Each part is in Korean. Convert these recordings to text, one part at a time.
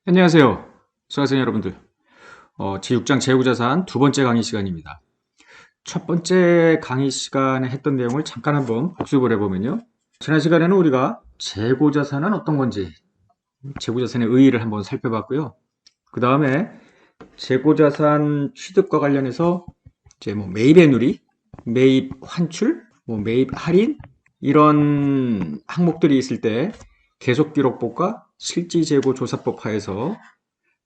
안녕하세요. 수강생 여러분들. 제6장 재고자산 두 번째 강의 시간입니다. 첫 번째 강의 시간에 했던 내용을 잠깐 한번 복습을 해보면요. 지난 시간에는 우리가 재고자산은 어떤 건지, 재고자산의 의의를 한번 살펴봤고요. 그 다음에 재고자산 취득과 관련해서 이제 매입의 누리, 매입 환출, 매입 할인 이런 항목들이 있을 때 계속기록법과 실지재고조사법 하에서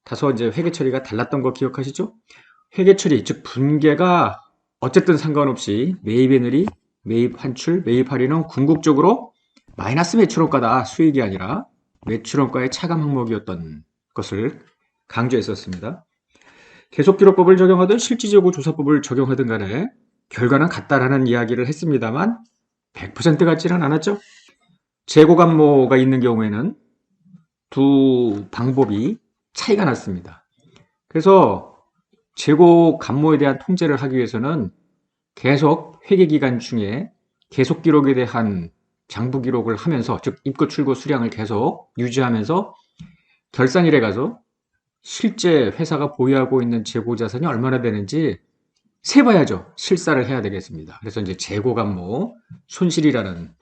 다소 이제 회계 처리가 달랐던 거 기억하시죠? 회계 처리, 즉 분계가 어쨌든 상관없이 매입의 누리, 매입 환출, 매입 할인은 궁극적으로 마이너스 매출원가다. 수익이 아니라 매출원가의 차감 항목이었던 것을 강조했었습니다. 계속기록법을 적용하든 실지재고조사법을 적용하든 간에 결과는 같다라는 이야기를 했습니다만 100% 같지는 않았죠. 재고감모가 있는 경우에는 두 방법이 차이가 났습니다. 그래서 재고감모에 대한 통제를 하기 위해서는 계속 회계기간 중에 계속기록에 대한 장부기록을 하면서, 즉 입고 출고 수량을 계속 유지하면서 결산일에 가서 실제 회사가 보유하고 있는 재고자산이 얼마나 되는지 세봐야죠. 실사를 해야 되겠습니다. 그래서 이제 재고감모 손실이라는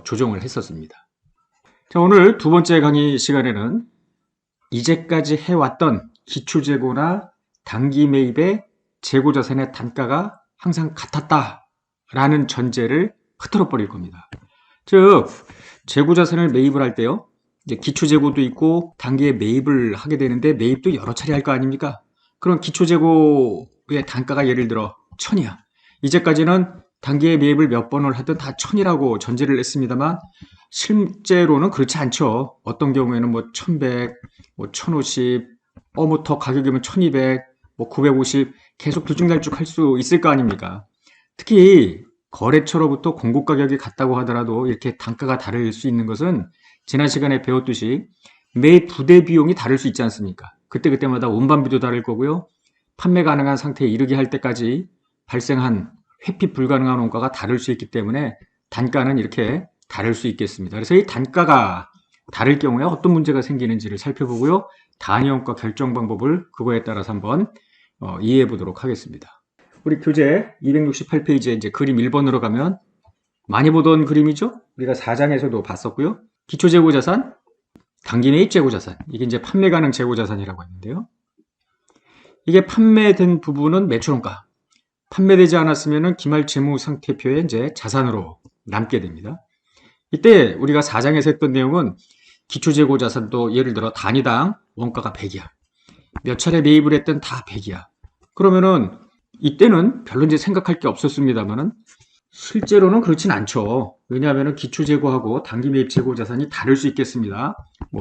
조정을 했었습니다. 자, 오늘 두 번째 강의 시간에는 이제까지 해왔던 기초재고나 단기 매입의 재고자산의 단가가 항상 같았다라는 전제를 흐트러 버릴 겁니다. 즉, 재고자산을 매입을 할 때요, 이제 기초재고도 있고 단기에 매입을 하게 되는데 매입도 여러 차례 할 거 아닙니까? 그럼 기초재고의 단가가 예를 들어 1000이야. 이제까지는 단기에 매입을 몇 번을 하든 다 1000이라고 전제를 했습니다만 실제로는 그렇지 않죠. 어떤 경우에는 1100, 1050, 더 가격이면 1200, 950 계속 들쭉날쭉 할 수 있을 거 아닙니까? 특히 거래처로부터 공급 가격이 같다고 하더라도 이렇게 단가가 다를 수 있는 것은 지난 시간에 배웠듯이 매 부대 비용이 다를 수 있지 않습니까? 그때그때마다 운반비도 다를 거고요. 판매 가능한 상태에 이르게 할 때까지 발생한 회피 불가능한 원가가 다를 수 있기 때문에 단가는 이렇게 다를 수 있겠습니다. 그래서 이 단가가 다를 경우에 어떤 문제가 생기는지를 살펴보고요. 단위원가 결정 방법을 그거에 따라서 한번 이해해 보도록 하겠습니다. 우리 교재 268페이지에 이제 그림 1번으로 가면 많이 보던 그림이죠? 우리가 4장에서도 봤었고요. 기초재고자산, 단기매입 재고자산. 이게 이제 판매 가능 재고자산이라고 했는데요. 이게 판매된 부분은 매출원가. 판매되지 않았으면 기말 재무상태표에 이제 자산으로 남게 됩니다. 이때 우리가 4장에서 했던 내용은 기초재고자산도 예를 들어 단위당 원가가 100이야. 몇 차례 매입을 했든 다 100이야. 그러면은 이때는 별로 이제 생각할 게 없었습니다만은 실제로는 그렇진 않죠. 왜냐하면 기초재고하고 단기매입 재고자산이 다를 수 있겠습니다.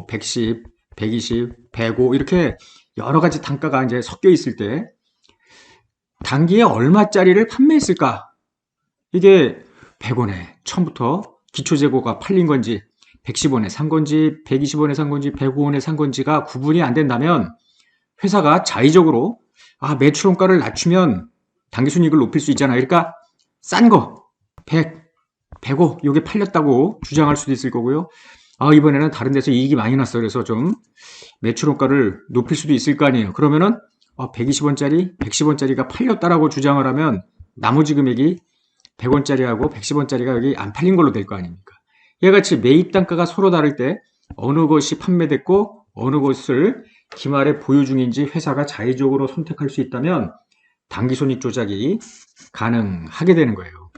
110, 120, 105 이렇게 여러 가지 단가가 이제 섞여 있을 때 단기에 얼마짜리를 판매했을까? 이게 100원에 처음부터 기초재고가 팔린 건지 110원에 산 건지 120원에 산 건지 105원에 산 건지가 구분이 안 된다면 회사가 자의적으로 매출원가를 낮추면 당기순이익을 높일 수 있잖아. 그러니까 싼 거 100, 105 이게 팔렸다고 주장할 수도 있을 거고요. 이번에는 다른 데서 이익이 많이 났어. 그래서 좀 매출원가를 높일 수도 있을 거 아니에요. 그러면은 120원짜리, 110원짜리가 팔렸다라고 주장을 하면 나머지 금액이 100원짜리하고 110원짜리가 여기 안 팔린 걸로 될 거 아닙니까? 이와 같이 매입 단가가 서로 다를 때 어느 것이 판매됐고 어느 것을 기말에 보유 중인지 회사가 자의적으로 선택할 수 있다면 당기손익 조작이 가능하게 되는 거예요.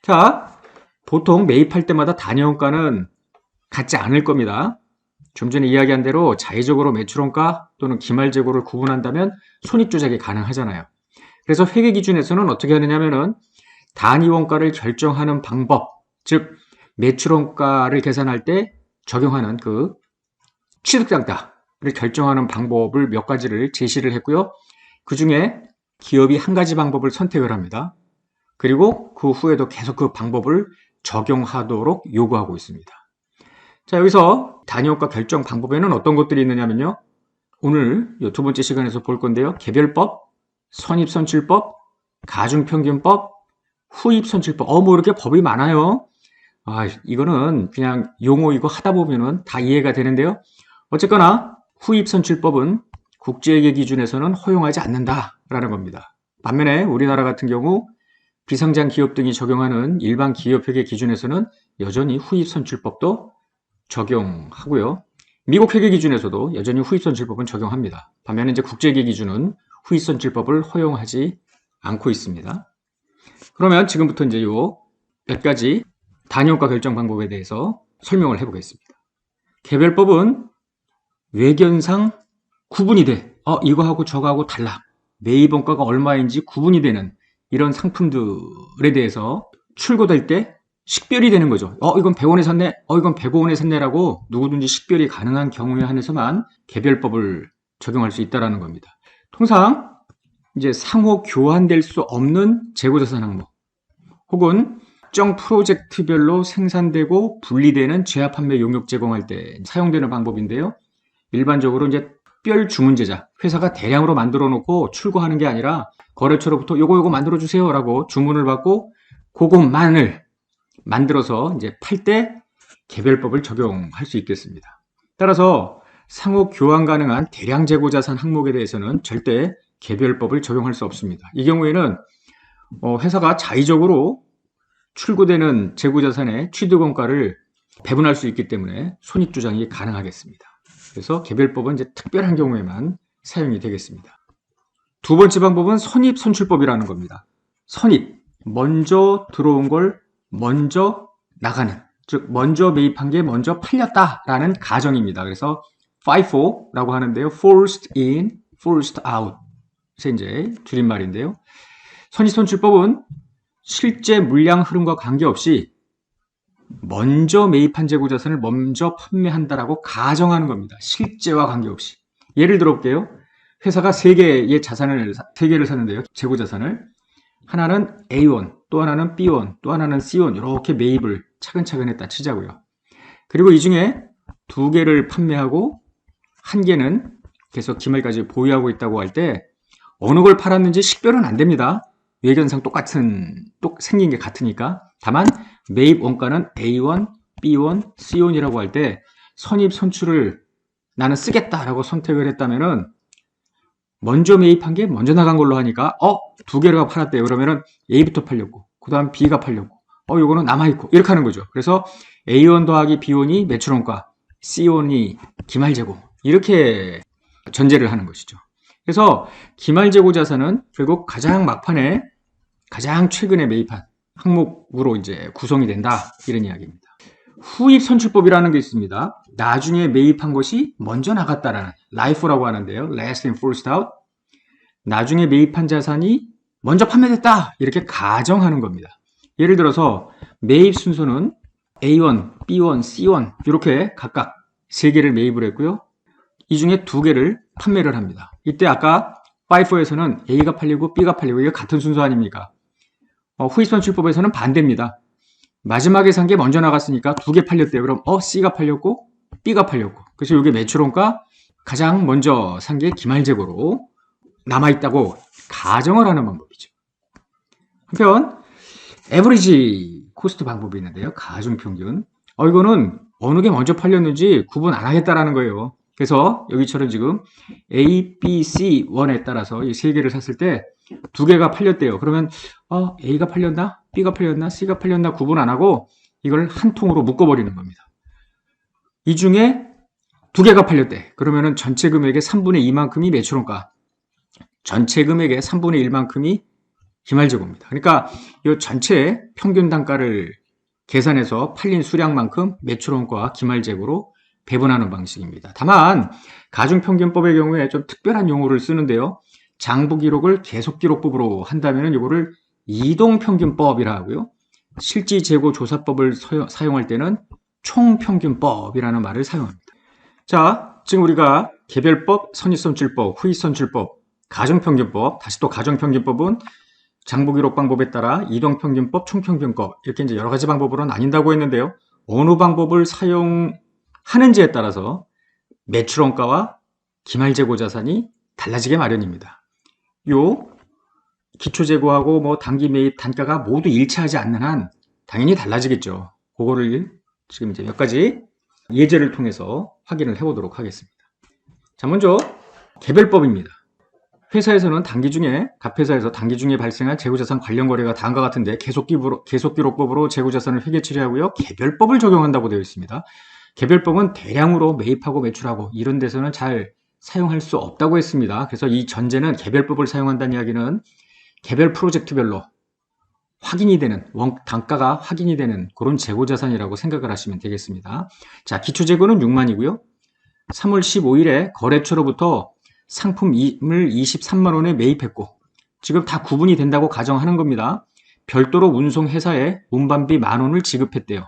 자, 보통 매입할 때마다 단위원가는 같지 않을 겁니다. 좀 전에 이야기한 대로 자의적으로 매출원가 또는 기말재고를 구분한다면 손익 조작이 가능하잖아요. 그래서 회계 기준에서는 어떻게 하느냐면은 단위원가를 결정하는 방법, 즉 매출원가를 계산할 때 적용하는 그 취득단가를 결정하는 방법을 몇 가지를 제시를 했고요. 그 중에 기업이 한 가지 방법을 선택을 합니다. 그리고 그 후에도 계속 그 방법을 적용하도록 요구하고 있습니다. 자, 여기서 단위원가 결정 방법에는 어떤 것들이 있느냐면요. 오늘 두 번째 시간에서 볼 건데요. 개별법, 선입선출법, 가중평균법, 후입선출법. 이렇게 법이 많아요. 이거는 그냥 용어 이거 하다 보면은 다 이해가 되는데요. 어쨌거나 후입선출법은 국제회계 기준에서는 허용하지 않는다라는 겁니다. 반면에 우리나라 같은 경우 비상장 기업 등이 적용하는 일반 기업회계 기준에서는 여전히 후입선출법도 적용하고요. 미국 회계 기준에서도 여전히 후입선출법은 적용합니다. 반면에 이제 국제회계 기준은 후입선출법을 허용하지 않고 있습니다. 그러면 지금부터 이제 요 몇 가지 단위원가 결정 방법에 대해서 설명을 해보겠습니다. 개별법은 외견상 구분이 돼. 이거하고 저거하고 달라. 매입원가가 얼마인지 구분이 되는 이런 상품들에 대해서 출고될 때 식별이 되는 거죠. 이건 100원에 샀네. 이건 105원에 샀네라고 누구든지 식별이 가능한 경우에 한해서만 개별법을 적용할 수 있다는 겁니다. 통상 이제 상호 교환될 수 없는 재고자산 항목 혹은 특정 프로젝트별로 생산되고 분리되는 제약 판매 용역 제공할 때 사용되는 방법인데요. 일반적으로 이제 특별 주문제작, 회사가 대량으로 만들어 놓고 출고하는 게 아니라 거래처로부터 요거 만들어 주세요라고 주문을 받고 그것만을 만들어서 이제 팔 때 개별법을 적용할 수 있겠습니다. 따라서 상호 교환 가능한 대량 재고 자산 항목에 대해서는 절대 개별법을 적용할 수 없습니다. 이 경우에는 회사가 자의적으로 출고되는 재고자산의 취득원가를 배분할 수 있기 때문에 손익주장이 가능하겠습니다. 그래서 개별법은 이제 특별한 경우에만 사용이 되겠습니다. 두 번째 방법은 선입선출법이라는 겁니다. 선입, 먼저 들어온 걸 먼저 나가는, 즉 먼저 매입한 게 먼저 팔렸다라는 가정입니다. 그래서 FIFO라고 하는데요. First in, first out. 이제 줄임말인데요. 선입선출법은 실제 물량 흐름과 관계없이 먼저 매입한 재고자산을 먼저 판매한다라고 가정하는 겁니다. 실제와 관계없이. 예를 들어볼게요. 회사가 3개를 샀는데요. 재고자산을. 하나는 A1, 또 하나는 B1, 또 하나는 C1 이렇게 매입을 차근차근 했다 치자고요. 그리고 이 중에 2개를 판매하고 1개는 계속 기말까지 보유하고 있다고 할 때 어느 걸 팔았는지 식별은 안 됩니다. 외견상 생긴 게 같으니까. 다만 매입 원가는 A1, B1, C1이라고 할 때 선입 선출을 나는 쓰겠다라고 선택을 했다면은 먼저 매입한 게 먼저 나간 걸로 하니까 2개가 팔았대요. 그러면은 A부터 팔렸고 그 다음 B가 팔렸고 요거는 남아있고 이렇게 하는 거죠. 그래서 A1 더하기 B1이 매출원가, C1이 기말재고 이렇게 전제를 하는 것이죠. 그래서 기말재고 자산은 결국 가장 막판에 가장 최근에 매입한 항목으로 이제 구성이 된다 이런 이야기입니다. 후입선출법이라는 게 있습니다. 나중에 매입한 것이 먼저 나갔다라는 LIFO라고 하는데요. Last in, first out. 나중에 매입한 자산이 먼저 판매됐다 이렇게 가정하는 겁니다. 예를 들어서 매입 순서는 A1, B1, C1 이렇게 각각 3개를 매입을 했고요. 이 중에 2개를 판매를 합니다. 이때 아까 FIFO에서는 A가 팔리고 B가 팔리고 이게 같은 순서 아닙니까? 후입선출법에서는 반대입니다. 마지막에 산 게 먼저 나갔으니까 2개 팔렸대요. 그럼 C가 팔렸고 B가 팔렸고 그래서 이게 매출원가 가장 먼저 산 게 기말재고로 남아있다고 가정을 하는 방법이죠. 한편 에버리지 코스트 방법이 있는데요. 가중평균. 이거는 어느 게 먼저 팔렸는지 구분 안 하겠다라는 거예요. 그래서 여기처럼 지금 A, B, C, 1에 따라서 이 3개를 샀을 때 2개가 팔렸대요. 그러면 A가 팔렸나? B가 팔렸나? C가 팔렸나? 구분 안 하고 이걸 한 통으로 묶어버리는 겁니다. 이 중에 2개가 팔렸대. 그러면은 전체 금액의 3분의 2만큼이 매출원가, 전체 금액의 3분의 1만큼이 기말재고입니다. 그러니까 이 전체 평균 단가를 계산해서 팔린 수량만큼 매출원가와 기말재고로 배분하는 방식입니다. 다만 가중평균법의 경우에 좀 특별한 용어를 쓰는데요. 장부기록을 계속기록법으로 한다면 이거를 이동평균법이라 하고요. 실지재고조사법을 사용할 때는 총평균법이라는 말을 사용합니다. 자, 지금 우리가 개별법, 선입선출법, 후입선출법, 가중평균법, 다시 또 가중평균법은 장부기록 방법에 따라 이동평균법, 총평균법 이렇게 이제 여러 가지 방법으로 나뉜다고 했는데요. 어느 방법을 사용하는지에 따라서 매출원가와 기말재고 자산이 달라지게 마련입니다. 요 기초재고하고 뭐 단기 매입 단가가 모두 일치하지 않는 한 당연히 달라지겠죠. 그거를 지금 이제 몇 가지 예제를 통해서 확인을 해보도록 하겠습니다. 자, 먼저 개별법입니다. 회사에서는 갑회사에서 단기 중에 발생한 재고자산 관련 거래가 다음과 같은데 계속기록법으로 재고자산을 회계 처리하고요. 개별법을 적용한다고 되어 있습니다. 개별법은 대량으로 매입하고 매출하고 이런 데서는 잘 사용할 수 없다고 했습니다. 그래서 이 전제는 개별법을 사용한다는 이야기는 개별 프로젝트별로 확인이 되는, 단가가 확인이 되는 그런 재고자산이라고 생각을 하시면 되겠습니다. 자, 기초재고는 6만이고요. 3월 15일에 거래처로부터 상품을 23만원에 매입했고 지금 다 구분이 된다고 가정하는 겁니다. 별도로 운송회사에 운반비 만원을 지급했대요.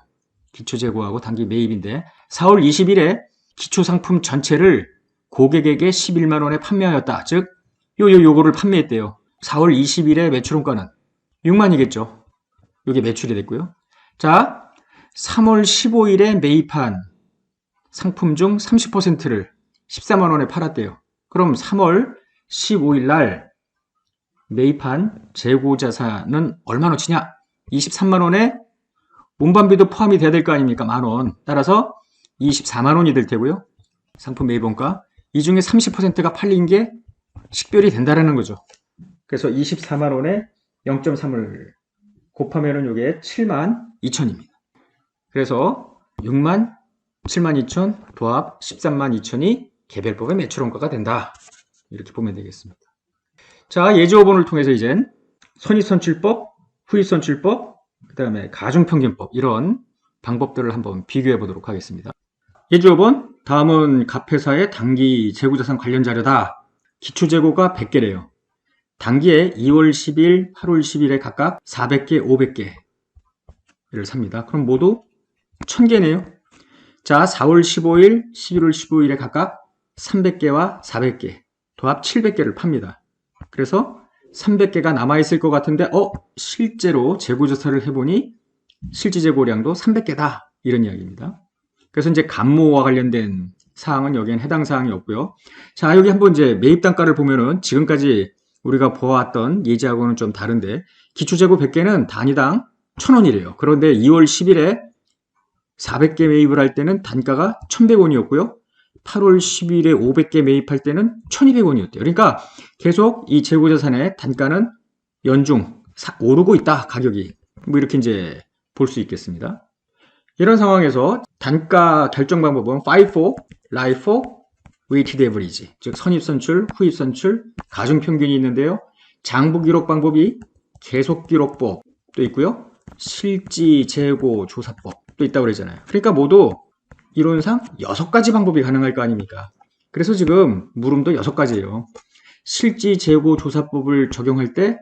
기초재고하고 단기 매입인데 4월 20일에 기초상품 전체를 고객에게 11만원에 판매하였다. 즉 요거를 판매했대요. 4월 20일에 매출원가는 6만이겠죠. 이게 매출이 됐고요. 자, 3월 15일에 매입한 상품 중 30%를 14만원에 팔았대요. 그럼 3월 15일 날 매입한 재고자산은 얼마나치냐? 23만원에 운반비도 포함이 돼야 될 거 아닙니까? 만원. 따라서 24만원이 될 테고요. 상품 매입원가. 이 중에 30%가 팔린 게 식별이 된다는 거죠. 그래서 24만원에 0.3을 곱하면 이게 7만 2천입니다. 그래서 6만 7만 2천 도합 13만 2천이 개별법의 매출원가가 된다. 이렇게 보면 되겠습니다. 자, 예제호본을 통해서 이젠 선입선출법, 후입선출법, 그 다음에 가중평균법 이런 방법들을 한번 비교해 보도록 하겠습니다. 예제호본, 다음은 갑회사의 단기 재고자산 관련 자료다. 기초재고가 100개래요. 단기에 2월 10일, 8월 10일에 각각 400개, 500개를 삽니다. 그럼 모두 1000개네요. 자, 4월 15일, 11월 15일에 각각 300개와 400개, 도합 700개를 팝니다. 그래서 300개가 남아있을 것 같은데 실제로 재고조사를 해보니 실제 재고량도 300개다. 이런 이야기입니다. 그래서 이제 감모와 관련된 사항은 여기엔 해당 사항이 없고요. 자, 여기 한번 이제 매입 단가를 보면은 지금까지 우리가 보아왔던 예제하고는 좀 다른데 기초재고 100개는 단위당 1000원이래요. 그런데 2월 10일에 400개 매입을 할 때는 단가가 1100원이었고요. 8월 10일에 500개 매입할 때는 1200원이었대요. 그러니까 계속 이 재고자산의 단가는 연중 오르고 있다. 가격이. 뭐 이렇게 이제 볼 수 있겠습니다. 이런 상황에서 단가 결정 방법은 FIFO, LIFO, Weighted Average, 즉 선입선출, 후입선출, 가중평균이 있는데요. 장부기록 방법이 계속기록법도 있고요. 실지재고조사법도 있다고 그러잖아요. 그러니까 모두 이론상 6가지 방법이 가능할 거 아닙니까? 그래서 지금 물음도 6가지예요. 실지재고조사법을 적용할 때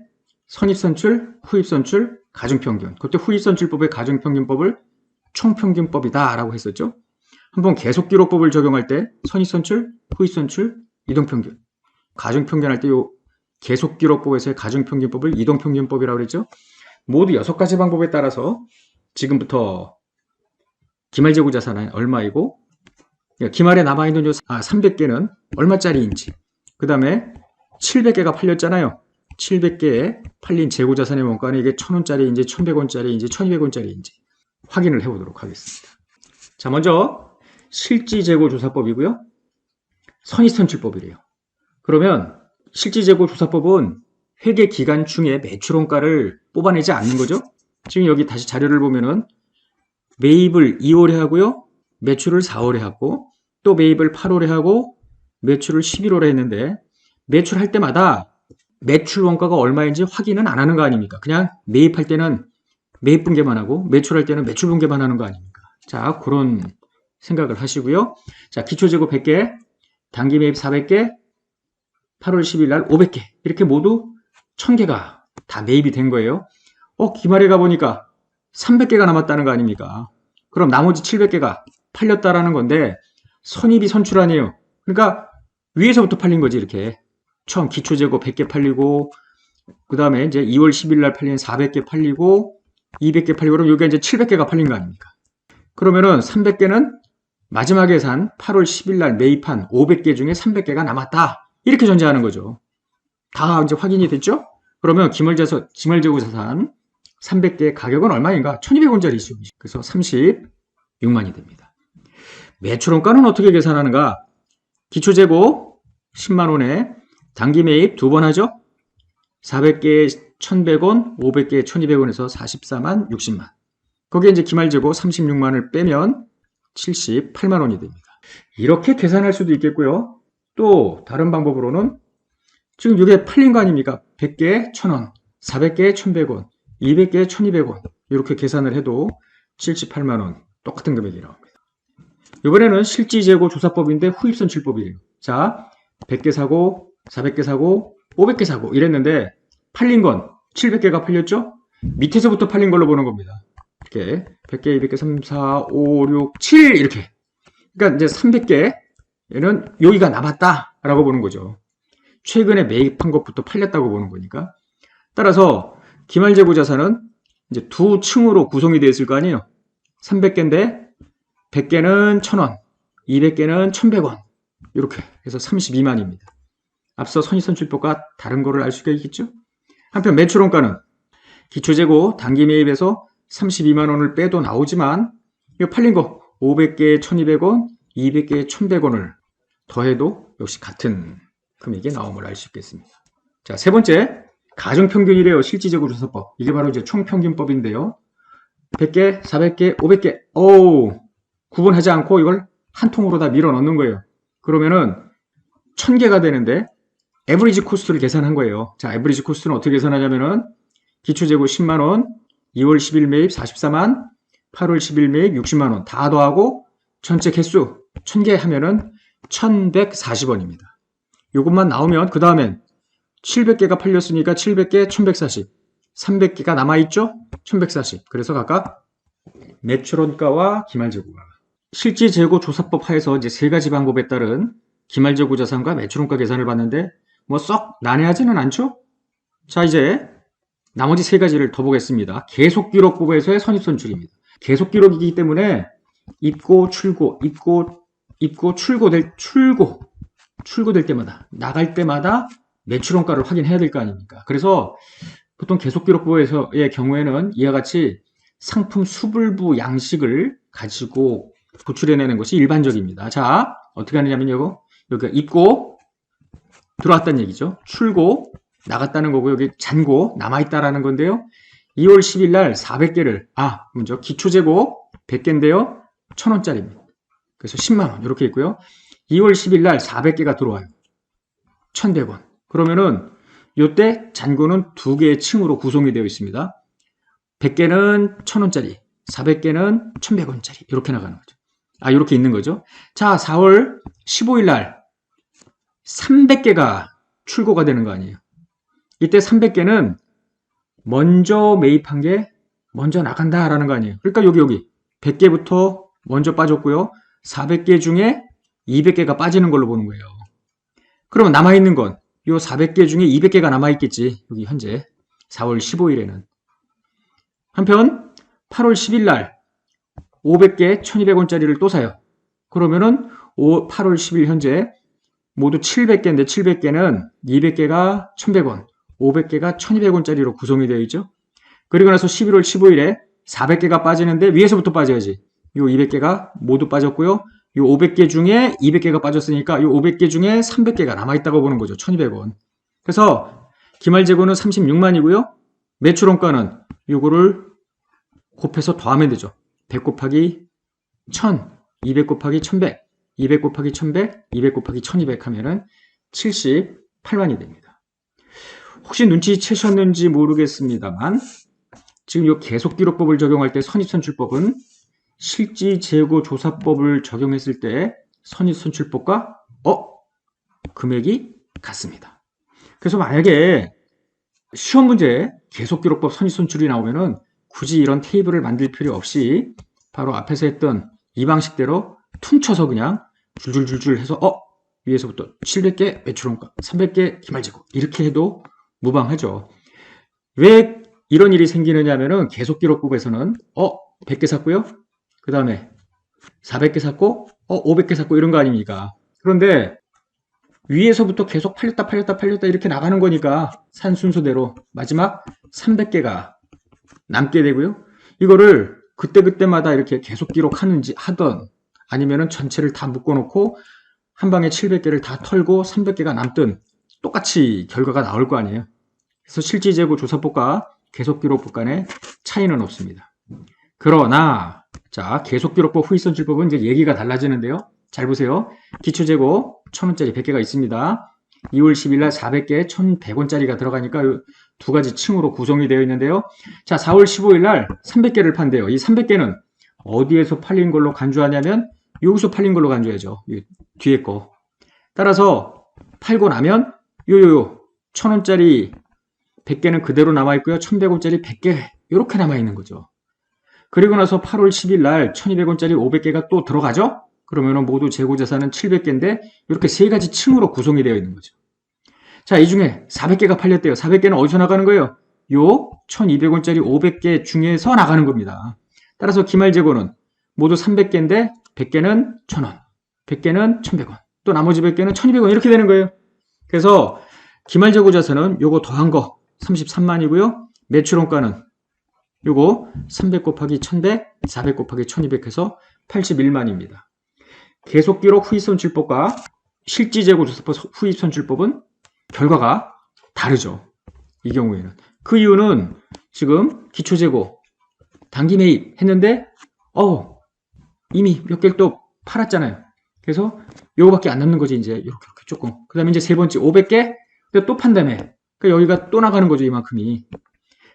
선입선출, 후입선출, 가중평균. 그때 후입선출법의 가중평균법을 총평균법이다 라고 했었죠. 한번 계속기록법을 적용할 때 선입선출, 후입선출, 이동평균. 가중평균 할 때 요 계속기록법에서의 가중평균법을 이동평균법이라고 그랬죠. 모두 6가지 방법에 따라서 지금부터 기말재고자산은 얼마이고 기말에 남아있는 300개는 얼마짜리인지, 그 다음에 700개가 팔렸잖아요. 700개에 팔린 재고자산의 원가는 이게 1000원짜리인지 1100원짜리인지 1200원짜리인지 확인을 해보도록 하겠습니다. 자, 먼저 실지재고조사법이고요. 선입선출법이래요. 그러면 실지재고조사법은 회계기간 중에 매출원가를 뽑아내지 않는 거죠. 지금 여기 다시 자료를 보면은 매입을 2월에 하고요. 매출을 4월에 하고 또 매입을 8월에 하고 매출을 11월에 했는데 매출할 때마다 매출 원가가 얼마인지 확인은 안 하는 거 아닙니까? 그냥 매입할 때는 매입 분계만 하고 매출할 때는 매출 분계만 하는 거 아닙니까? 자, 그런 생각을 하시고요. 자, 기초재고 100개, 단기 매입 400개, 8월 10일 날 500개 이렇게 모두 1000개가 다 매입이 된 거예요. 기말에 가보니까 300개가 남았다는 거 아닙니까? 그럼 나머지 700개가 팔렸다라는 건데 선입이 선출 아니에요. 그러니까 위에서부터 팔린 거지. 이렇게 처음 기초재고 100개 팔리고 그 다음에 이제 2월 10일 날 팔린 400개 팔리고 200개 팔리고 그럼 여기가 이제 700개가 팔린 거 아닙니까? 그러면은 300개는 마지막에 산 8월 10일 날 매입한 500개 중에 300개가 남았다. 이렇게 전제하는 거죠. 다 이제 확인이 됐죠? 그러면 기말재고자산 300개의 가격은 얼마인가? 1200원짜리죠. 그래서 36만이 됩니다. 매출원가는 어떻게 계산하는가? 기초재고 10만원에 단기 매입 2번 하죠? 400개에 1,100원, 500개에 1,200원에서 44만 60만. 거기에 이제 기말재고 36만을 빼면 78만원이 됩니다. 이렇게 계산할 수도 있겠고요. 또 다른 방법으로는 지금 이게 팔린 거 아닙니까? 100개에 1,000원, 400개에 1,100원, 200개에 1,200원 이렇게 계산을 해도 78만원 똑같은 금액이 나옵니다. 이번에는 실지재고 조사법인데 후입선출법이에요. 자, 100개 사고, 400개 사고, 500개 사고 이랬는데 팔린 건 700개가 팔렸죠? 밑에서부터 팔린 걸로 보는 겁니다. 이렇게 100개, 200개, 3, 4, 5, 6, 7 이렇게. 그러니까 이제 300개에는 여기가 남았다라고 보는 거죠. 최근에 매입한 것부터 팔렸다고 보는 거니까. 따라서 기말재고 자산은 이제 두 층으로 구성이 되어 있을 거 아니에요. 300개인데 100개는 1,000원, 200개는 1,100원 이렇게 해서 32만입니다. 앞서 선입선출법과 다른 거를 알 수가 있겠죠? 한편 매출원가는 기초재고 단기 매입에서 32만원을 빼도 나오지만 이거 팔린 거 500개에 1,200원, 200개에 1,100원을 더해도 역시 같은 금액이 나옴을 알 수 있겠습니다. 자, 세 번째 가중평균이래요. 실지재고 조사법. 이게 바로 이제 총평균법인데요. 100개, 400개, 500개. 구분하지 않고 이걸 한 통으로 다 밀어 넣는 거예요. 그러면은 1,000개가 되는데 에버리지 코스트를 계산한 거예요. 자, 에버리지 코스트는 어떻게 계산하냐면은 기초재고 10만원, 2월 10일 매입 44만, 8월 10일 매입 60만원 다 더하고 전체 개수 1,000개 하면은 1,140원입니다. 이것만 나오면 그 다음엔 700개가 팔렸으니까 700개 1,140, 300개가 남아있죠? 1,140. 그래서 각각 매출원가와 기말재고가 실지재고 조사법 하에서 이제 세 가지 방법에 따른 기말재고 자산과 매출원가 계산을 봤는데 뭐 썩 난해하지는 않죠? 자, 이제 나머지 세 가지를 더 보겠습니다. 계속기록부에서의 선입선출입니다. 계속기록이기 때문에 입고 출고 출고될 때마다 나갈 때마다 매출원가를 확인해야 될 거 아닙니까? 그래서 보통 계속기록부에서의 경우에는 이와 같이 상품 수불부 양식을 가지고 도출해내는 것이 일반적입니다. 자, 어떻게 하느냐면요. 여기가 입고 들어왔다는 얘기죠. 출고 나갔다는 거고 여기 잔고 남아있다라는 건데요. 2월 10일 날 400개를 먼저 기초재고 100개인데요. 1,000원짜리입니다. 그래서 10만원 이렇게 있고요. 2월 10일 날 400개가 들어와요. 1,100원. 그러면은 이때 잔고는 두 개의 층으로 구성이 되어 있습니다. 100개는 1,000원짜리, 400개는 1,100원짜리 이렇게 나가는 거죠. 이렇게 있는 거죠. 자, 4월 15일 날 300개가 출고가 되는 거 아니에요. 이때 300개는 먼저 매입한 게 먼저 나간다라는 거 아니에요. 그러니까 여기 100개부터 먼저 빠졌고요. 400개 중에 200개가 빠지는 걸로 보는 거예요. 그러면 남아있는 건 이 400개 중에 200개가 남아있겠지. 여기 현재 4월 15일에는. 한편 8월 10일 날 500개 1,200원짜리를 또 사요. 그러면은 8월 10일 현재 모두 700개인데 700개는 200개가 1,100원, 500개가 1,200원짜리로 구성이 되어 있죠. 그리고 나서 11월 15일에 400개가 빠지는데 위에서부터 빠져야지. 이 200개가 모두 빠졌고요. 이 500개 중에 200개가 빠졌으니까 이 500개 중에 300개가 남아있다고 보는 거죠. 1,200원. 그래서 기말재고는 36만이고요. 매출원가는 이거를 곱해서 더하면 되죠. 100 곱하기 1,000, 200 곱하기 1,100, 200 곱하기 1,100, 200 곱하기 1,200 하면은 78만이 됩니다. 혹시 눈치채셨는지 모르겠습니다만 지금 이 계속기록법을 적용할 때 선입선출법은 실지재고조사법을 적용했을 때 선입선출법과 금액이 같습니다. 그래서 만약에 시험 문제에 계속기록법 선입선출이 나오면은 굳이 이런 테이블을 만들 필요 없이 바로 앞에서 했던 이 방식대로 퉁쳐서 그냥 줄줄줄줄 해서 위에서부터 700개 매출원가, 300개 기말재고 이렇게 해도 무방하죠. 왜 이런 일이 생기느냐 하면은 계속기록법에서는 100개 샀고요. 그 다음에 400개 샀고 500개 샀고 이런 거 아닙니까? 그런데 위에서부터 계속 팔렸다 이렇게 나가는 거니까 산 순서대로 마지막 300개가 남게 되고요. 이거를 그때마다 이렇게 계속 기록하는지 하던 아니면은 전체를 다 묶어놓고 한 방에 700개를 다 털고 300개가 남든 똑같이 결과가 나올 거 아니에요. 그래서 실질재고 조사법과 계속기록법 간의 차이는 없습니다. 그러나 자, 계속기록법 후입선출법은 이제 얘기가 달라지는데요. 잘 보세요. 기초재고 1000원짜리 100개가 있습니다. 2월 10일 날 400개 1100원짜리가 들어가니까 두 가지 층으로 구성이 되어 있는데요. 자, 4월 15일 날 300개를 판대요. 이 300개는 어디에서 팔린 걸로 간주하냐면 여기서 팔린 걸로 간주해야죠. 뒤에 거. 따라서 팔고 나면 요요요 1000원짜리 100개는 그대로 남아있고요. 1100원짜리 100개 이렇게 남아있는 거죠. 그리고 나서 8월 10일 날 1200원짜리 500개가 또 들어가죠. 그러면 모두 재고자산은 700개인데 이렇게 세 가지 층으로 구성이 되어 있는 거죠. 자, 이 중에 400개가 팔렸대요. 400개는 어디서 나가는 거예요? 요 1200원짜리 500개 중에서 나가는 겁니다. 따라서 기말재고는 모두 300개인데 100개는 1000원, 100개는 1100원, 또 나머지 100개는 1200원 이렇게 되는 거예요. 그래서 기말재고 자산은 요거 더한 거 33만이고요. 매출원가는 요거 300 곱하기 1100, 400 곱하기 1200 해서 81만입니다. 계속기록 후입선출법과 실지재고 조사법 후입선출법은 결과가 다르죠. 이 경우에는. 그 이유는 지금 기초재고 단기 매입 했는데 이미 몇 개를 또 팔았잖아요. 그래서 요거밖에 안 남는 거지. 이제 이렇게 조금. 그 다음에 이제 세 번째 500개 또 판다며. 그러니까 여기가 또 나가는 거죠. 이만큼이.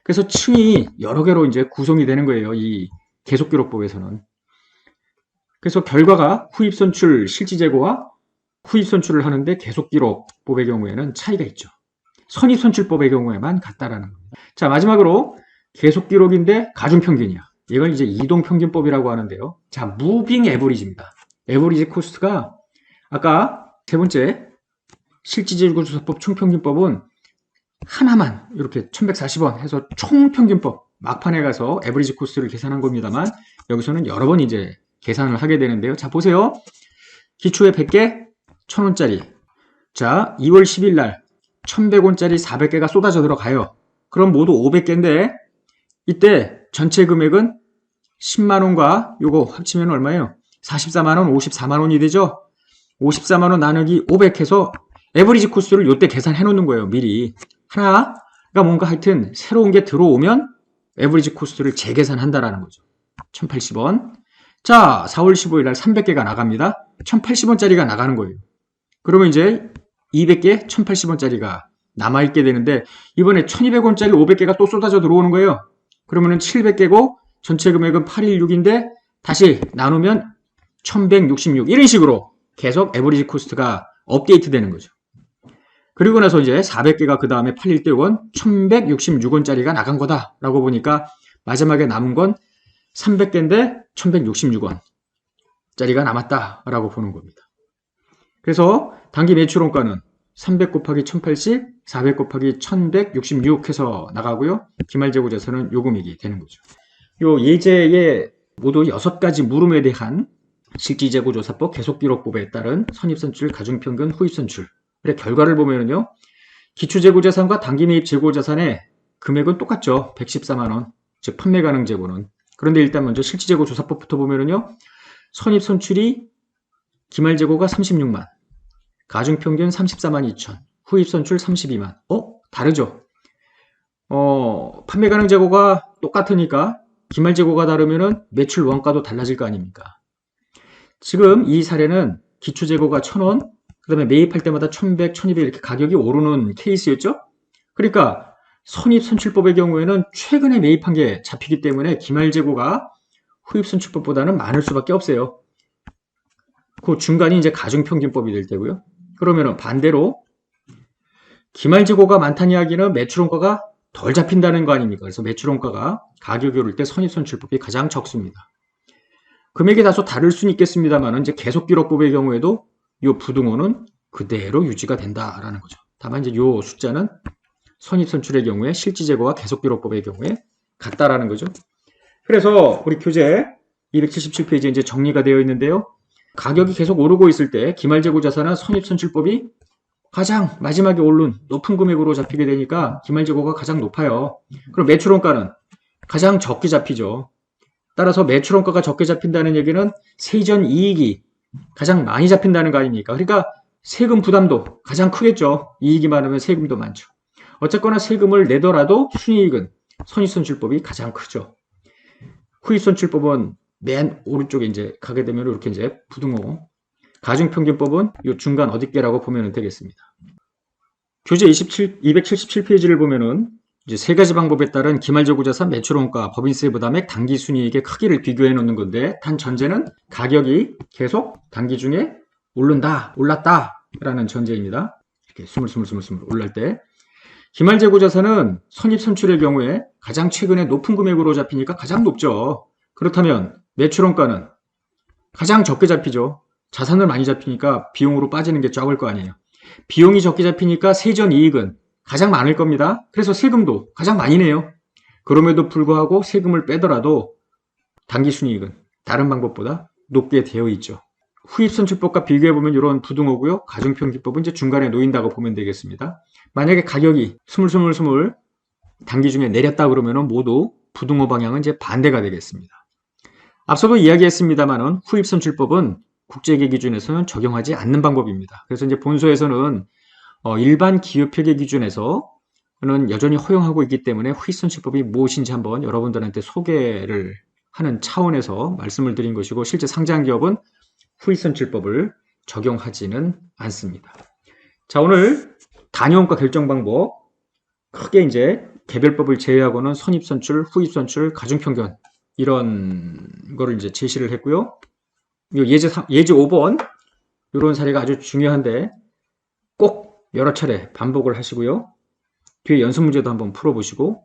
그래서 층이 여러 개로 이제 구성이 되는 거예요. 이 계속기록법에서는. 그래서 결과가 후입선출 실지재고와 후입선출을 하는데 계속기록법의 경우에는 차이가 있죠. 선입선출법의 경우에만 같다라는 겁니다. 자, 마지막으로 계속기록인데 가중평균이야. 이걸 이제 이동평균법이라고 하는데요. 자, 무빙 에버리지입니다. 에버리지 코스트가 아까 세 번째 실지재고 조사법 총평균법은 하나만 이렇게 1140원 해서 총평균법 막판에 가서 에버리지 코스트를 계산한 겁니다만 여기서는 여러 번 이제 계산을 하게 되는데요. 자, 보세요. 기초에 100개 1000원짜리. 자, 2월 10일 날 1100원짜리 400개가 쏟아져 들어가요. 그럼 모두 500개인데 이때 전체 금액은 10만원과 요거 합치면 얼마예요? 44만원, 54만원이 되죠? 54만원 나누기 500 해서 에버리지 코스트를 요때 계산해 놓는 거예요. 미리. 하나가 뭔가 하여튼 새로운 게 들어오면 에버리지 코스트를 재계산한다라는 거죠. 1080원. 자, 4월 15일 날 300개가 나갑니다. 1080원짜리가 나가는 거예요. 그러면 이제 200개 1080원짜리가 남아있게 되는데 이번에 1200원짜리 500개가 또 쏟아져 들어오는 거예요. 그러면은 700개고 전체 금액은 816인데 다시 나누면 1166 이런 식으로 계속 에버리지 코스트가 업데이트 되는 거죠. 그리고 나서 이제 400개가 그 다음에 팔릴 때 이건 1166원짜리가 나간 거다라고 보니까 마지막에 남은 건 300개인데 1166원짜리가 남았다라고 보는 겁니다. 그래서 단기 매출원가는 300 곱하기 1080, 400 곱하기 1166 해서 나가고요. 기말재고자산은 요 금액이 되는 거죠. 요 예제에 모두 6가지 물음에 대한 실지재고조사법 계속기록법에 따른 선입선출, 가중평균, 후입선출 의 결과를 보면요. 기초재고자산과 단기매입 재고자산의 금액은 똑같죠. 114만원, 즉 판매가능 재고는. 그런데 일단 먼저 실지재고조사법부터 보면요. 선입선출이 기말재고가 36만, 가중평균 34만 2천, 후입선출 32만. 다르죠? 판매가능 재고가 똑같으니까 기말재고가 다르면은 매출 원가도 달라질 거 아닙니까? 지금 이 사례는 기초재고가 1000원, 그 다음에 매입할 때마다 1100, 1200 이렇게 가격이 오르는 케이스였죠? 그러니까 선입선출법의 경우에는 최근에 매입한 게 잡히기 때문에 기말재고가 후입선출법보다는 많을 수밖에 없어요. 그 중간이 이제 가중평균법이 될 때고요. 그러면은 반대로 기말재고가 많다는 이야기는 매출원가가 덜 잡힌다는 거 아닙니까? 그래서 매출원가가 가격이 오를 때 선입선출법이 가장 적습니다. 금액이 다소 다를 수는 있겠습니다만 이제 계속기록법의 경우에도 이 부등호는 그대로 유지가 된다라는 거죠. 다만 이제 이 숫자는 선입선출의 경우에 실지재고와 계속기록법의 경우에 같다라는 거죠. 그래서 우리 교재 277페이지에 이제 정리가 되어 있는데요. 가격이 계속 오르고 있을 때 기말재고자산은 선입선출법이 가장 마지막에 오른 높은 금액으로 잡히게 되니까 기말재고가 가장 높아요. 그럼 매출원가는 가장 적게 잡히죠. 따라서 매출원가가 적게 잡힌다는 얘기는 세전 이익이 가장 많이 잡힌다는 거 아닙니까? 그러니까 세금 부담도 가장 크겠죠. 이익이 많으면 세금도 많죠. 어쨌거나 세금을 내더라도 순이익은 선입선출법이 가장 크죠. 후입선출법은 맨 오른쪽에 이제 가게 되면 이렇게 이제 부등호, 가중평균법은 이 중간 어디께라고 보면 되겠습니다. 교재 277페이지를 보면은 이제 세 가지 방법에 따른 기말재고자산 매출원가, 법인세 부담액, 당기순이익의 크기를 비교해 놓는 건데, 단 전제는 가격이 계속 단기 중에 올랐다 라는 전제입니다. 이렇게 스물 올랄 때 기말재고자산은 선입선출의 경우에 가장 최근에 높은 금액으로 잡히니까 가장 높죠. 그렇다면 매출원가는 가장 적게 잡히죠. 자산을 많이 잡히니까 비용으로 빠지는 게 적을 거 아니에요. 비용이 적게 잡히니까 세전 이익은 가장 많을 겁니다. 그래서 세금도 가장 많이 내요. 그럼에도 불구하고 세금을 빼더라도 당기순이익은 다른 방법보다 높게 되어 있죠. 후입선출법과 비교해보면 이런 부등호고요. 가중평균법은 이제 중간에 놓인다고 보면 되겠습니다. 만약에 가격이 스물 단기 중에 내렸다 그러면 모두 부등호 방향은 이제 반대가 되겠습니다. 앞서도 이야기했습니다만은 후입선출법은 국제회계 기준에서는 적용하지 않는 방법입니다. 그래서 이제 본소에서는 일반 기업회계 기준에서는 여전히 허용하고 있기 때문에 후입선출법이 무엇인지 한번 여러분들한테 소개를 하는 차원에서 말씀을 드린 것이고, 실제 상장 기업은 후입선출법을 적용하지는 않습니다. 자, 오늘 단위원가 결정 방법, 크게 이제 개별법을 제외하고는 선입선출, 후입선출, 가중평균 이런 거를 이제 제시를 했고요. 예제 5번 이런 사례가 아주 중요한데 꼭 여러 차례 반복을 하시고요. 뒤에 연습 문제도 한번 풀어보시고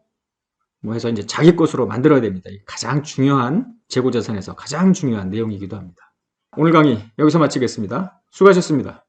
뭐 해서 이제 자기 것으로 만들어야 됩니다. 가장 중요한 재고자산에서 가장 중요한 내용이기도 합니다. 오늘 강의 여기서 마치겠습니다. 수고하셨습니다.